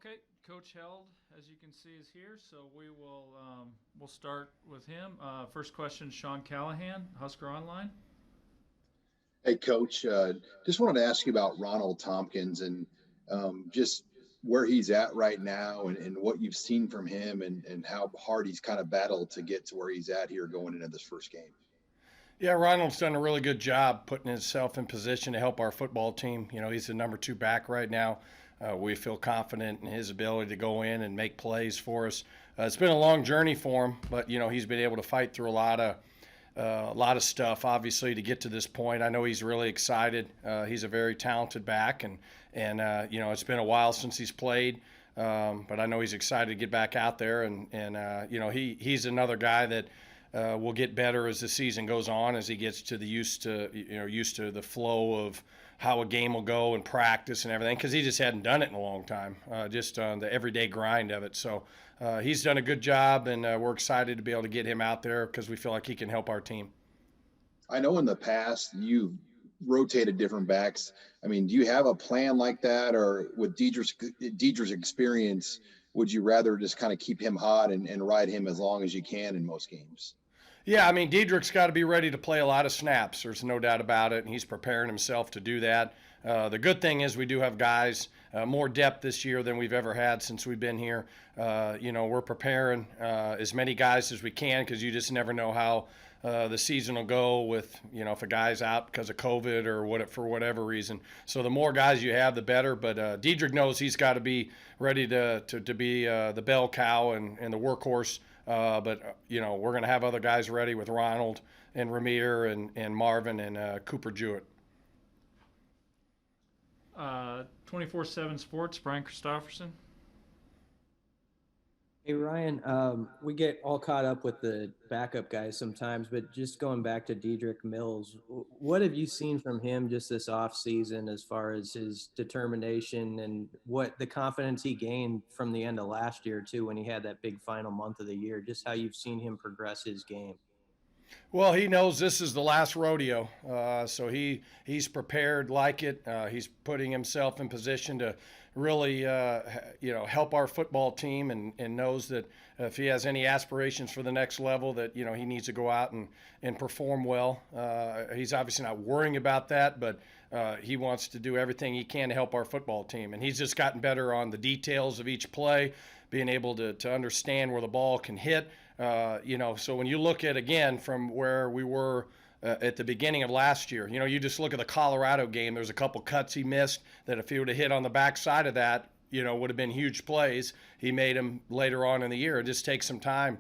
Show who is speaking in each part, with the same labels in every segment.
Speaker 1: Okay, Coach Held, as you can see, is here, so we'll start with him. First question, Sean Callahan, Husker Online.
Speaker 2: Hey, Coach. Just wanted to ask you about Ronald Tompkins and just where he's at right now and what you've seen from him and how hard he's kind of battled to get to where he's at here going into this first game.
Speaker 3: Yeah, Ronald's done a really good job putting himself in position to help our football team. He's the number two back right now. We feel confident in his ability to go in and make plays for us. It's been a long journey for him, but he's been able to fight through a lot of stuff, obviously, to get to this point. I know he's really excited. He's a very talented back, and it's been a while since he's played. But I know he's excited to get back out there, he's another guy that will get better as the season goes on, as he gets to used to the flow of how a game will go and practice and everything, because he just hadn't done it in a long time, just on the everyday grind of it. So he's done a good job, and we're excited to be able to get him out there because we feel like he can help our team.
Speaker 2: I know in the past you've rotated different backs. I mean, do you have a plan like that, or with Dedrick's experience, would you rather just kind of keep him hot and ride him as long as you can in most games?
Speaker 3: Yeah, I mean, Dedrick's got to be ready to play a lot of snaps. There's no doubt about it, and he's preparing himself to do that. The good thing is we do have guys, more depth this year than we've ever had since we've been here. We're preparing as many guys as we can, because you just never know how the season will go with, if a guy's out because of COVID or for whatever reason. So the more guys you have, the better. But Dedrick knows he's got to be ready to be the bell cow and the workhorse. But we're going to have other guys ready with Ronald and Ramir and Marvin and Cooper Jewett.
Speaker 1: 24/7 Sports, Brian Christopherson.
Speaker 4: Hey Ryan, we get all caught up with the backup guys sometimes, but just going back to Dedrick Mills, what have you seen from him just this off season as far as his determination and what the confidence he gained from the end of last year too, when he had that big final month of the year, just how you've seen him progress his game?
Speaker 3: Well, he knows this is the last rodeo, so he's prepared like it. He's putting himself in position to really, help our football team, and knows that if he has any aspirations for the next level, that he needs to go out and perform well. He's obviously not worrying about that, but he wants to do everything he can to help our football team, and he's just gotten better on the details of each play, being able to understand where the ball can hit. So when you look at, again, from where we were at the beginning of last year, you just look at the Colorado game, there's a couple cuts he missed that if he would have hit on the backside of that, would have been huge plays. He made them later on in the year. It just takes some time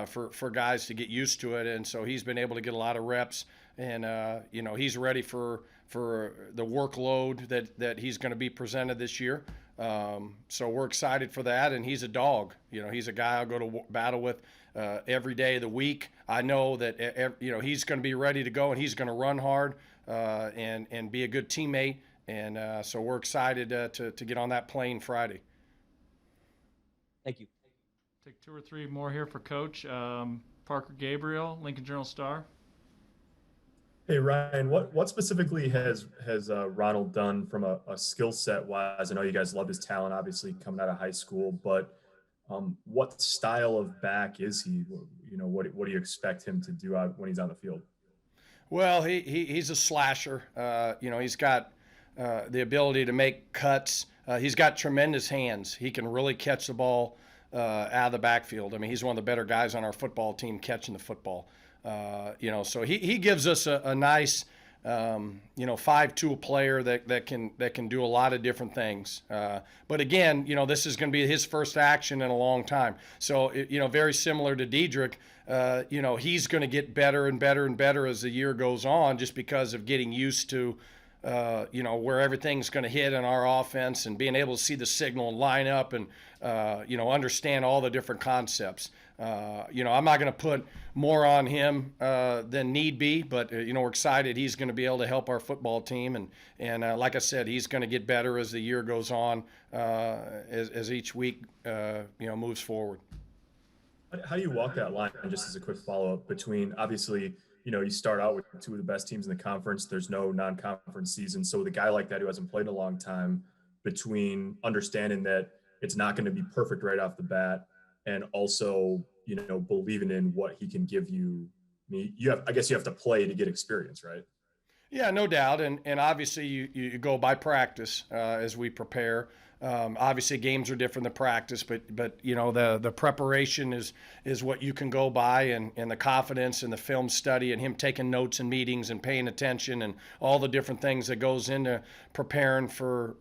Speaker 3: for guys to get used to it, and so he's been able to get a lot of reps, and he's ready for the workload that he's going to be presented this year. So we're excited for that, and he's a dog. He's a guy I'll go to battle with every day of the week. I know that he's going to be ready to go, and he's going to run hard and be a good teammate. And so we're excited to get on that plane Friday.
Speaker 4: Thank you.
Speaker 1: Take two or three more here for Coach. Parker Gabriel, Lincoln Journal-Star.
Speaker 5: Hey Ryan, what specifically has Ronald done from a skill set wise? I know you guys love his talent, obviously coming out of high school, but what style of back is he? What do you expect him to do when he's on the field?
Speaker 3: Well, he's a slasher. He's got the ability to make cuts. He's got tremendous hands. He can really catch the ball out of the backfield. I mean, he's one of the better guys on our football team catching the football. So he gives us a nice, 5-tool player that can do a lot of different things. But again, this is going to be his first action in a long time. So, very similar to Dedrick, he's going to get better and better and better as the year goes on, just because of getting used to, where everything's going to hit in our offense, and being able to see the signal and line up and, understand all the different concepts. I'm not going to put more on him than need be, but, we're excited he's going to be able to help our football team. And like I said, he's going to get better as the year goes on, as each week, moves forward.
Speaker 5: How do you walk that line, just as a quick follow-up, between, obviously, you start out with two of the best teams in the conference. There's no non-conference season. So with a guy like that who hasn't played in a long time, between understanding that it's not going to be perfect right off the bat, and also, believing in what he can give you. I mean, I guess you have to play to get experience, right?
Speaker 3: Yeah, no doubt, and obviously you go by practice as we prepare. Obviously, games are different than practice, but the preparation is what you can go by, and the confidence and the film study and him taking notes in meetings and paying attention and all the different things that goes into preparing for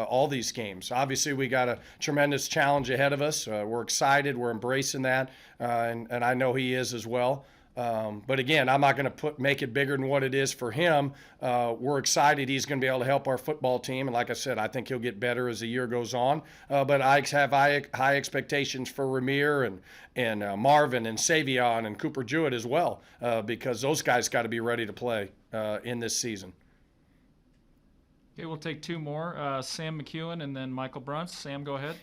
Speaker 3: all these games. Obviously, we got a tremendous challenge ahead of us. We're excited. We're embracing that, and I know he is as well. But again, I'm not going to make it bigger than what it is for him. We're excited he's going to be able to help our football team. And like I said, I think he'll get better as the year goes on. But I have high expectations for Ramir and Marvin and Savion and Cooper Jewett as well, because those guys got to be ready to play in this season.
Speaker 1: Okay, we'll take two more. Sam McEwen and then Michael Bruntz. Sam, go ahead.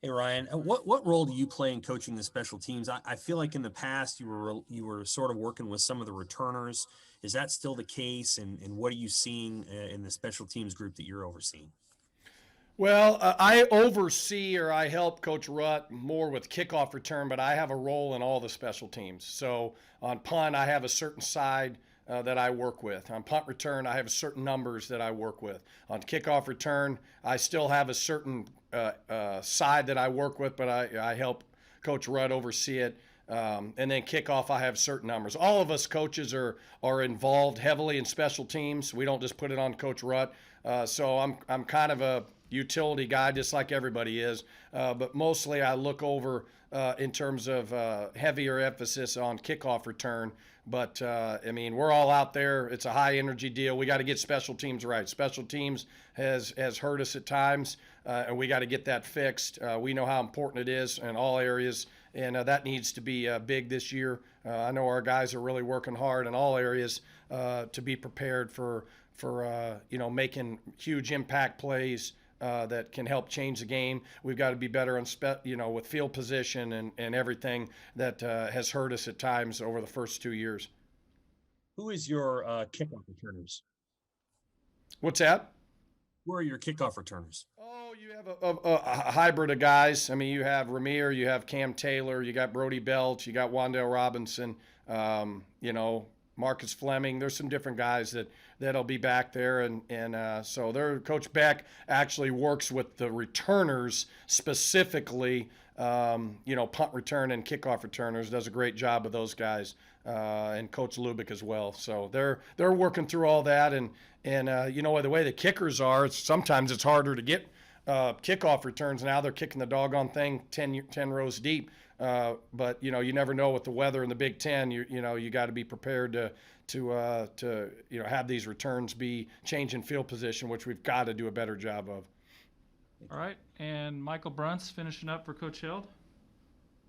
Speaker 6: Hey Ryan, what role do you play in coaching the special teams? I feel like in the past you were sort of working with some of the returners. Is that still the case? And what are you seeing in the special teams group that you're overseeing?
Speaker 3: Well, I oversee or I help Coach Rutt more with kickoff return, but I have a role in all the special teams. So on punt, I have a certain side that I work with. On punt return, I have certain numbers that I work with. On kickoff return, I still have a certain side that I work with, but I help Coach Rudd oversee it. And then kickoff, I have certain numbers. All of us coaches are involved heavily in special teams. We don't just put it on Coach Rudd. So I'm kind of a utility guy, just like everybody is. But mostly I look over in terms of heavier emphasis on kickoff return. But, I mean, we're all out there. It's a high-energy deal. We got to get special teams right. Special teams has hurt us at times, and we got to get that fixed. We know how important it is in all areas, and that needs to be big this year. I know our guys are really working hard in all areas to be prepared for making huge impact plays that can help change the game. We've got to be better on with field position and everything that has hurt us at times over the first 2 years.
Speaker 6: Who is your kickoff returners?
Speaker 3: What's that?
Speaker 6: Who are your kickoff returners?
Speaker 3: Oh, you have a hybrid of guys. I mean, you have Ramir, you have Cam Taylor, you got Brody Belt, you got Wandale Robinson, Marcus Fleming. There's some different guys that'll be back there, and so Coach Beck actually works with the returners specifically. Punt return and kickoff returners, does a great job of those guys, and Coach Lubick as well. So they're working through all that, and the way the kickers are, sometimes it's harder to get kickoff returns now. They're kicking the doggone thing 10 rows deep. But you never know with the weather in the Big Ten. You got to be prepared to have these returns be changing field position, which we've got to do a better job of.
Speaker 1: All right, and Michael Bruntz finishing up for Coach Hild.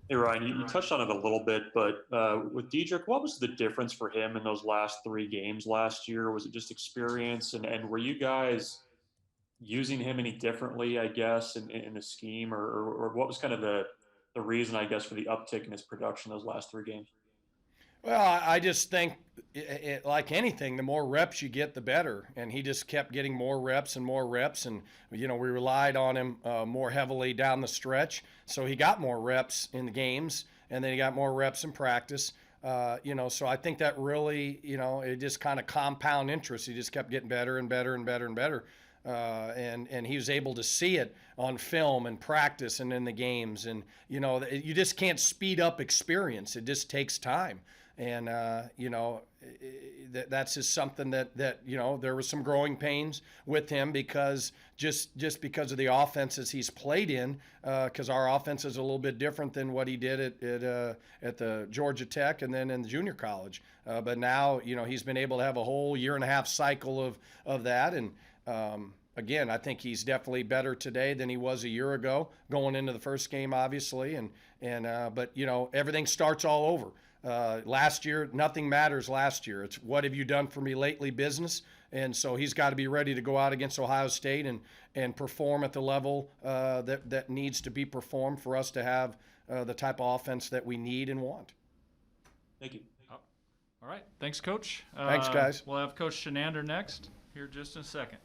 Speaker 7: Hey Ryan, you touched on it a little bit, but with Dedrick, what was the difference for him in those last 3 games last year? Was it just experience, and were you guys using him any differently, I guess, in the scheme, or what was kind of the reason, I guess, for the uptick in his production those last 3 games?
Speaker 3: Well, I just think, like anything, the more reps you get, the better. And he just kept getting more reps and more reps. And, we relied on him more heavily down the stretch. So he got more reps in the games, and then he got more reps in practice. So I think that really, it just kind of compound interest. He just kept getting better and better and better and better. And he was able to see it on film and practice and in the games. And, you just can't speed up experience. It just takes time. And, that's just something that there was some growing pains with him because just because of the offenses he's played in, because our offense is a little bit different than what he did at the Georgia Tech and then in the junior college. But now, he's been able to have a whole 1.5 year cycle of that. And, again, I think he's definitely better today than he was a year ago going into the first game, obviously. But everything starts all over. Last year, nothing matters last year. It's what have you done for me lately business. And so he's got to be ready to go out against Ohio State and perform at the level that needs to be performed for us to have the type of offense that we need and want.
Speaker 7: Thank you.
Speaker 1: All right. Thanks, Coach.
Speaker 3: Thanks, guys.
Speaker 1: We'll have Coach Shenander next here just in a second.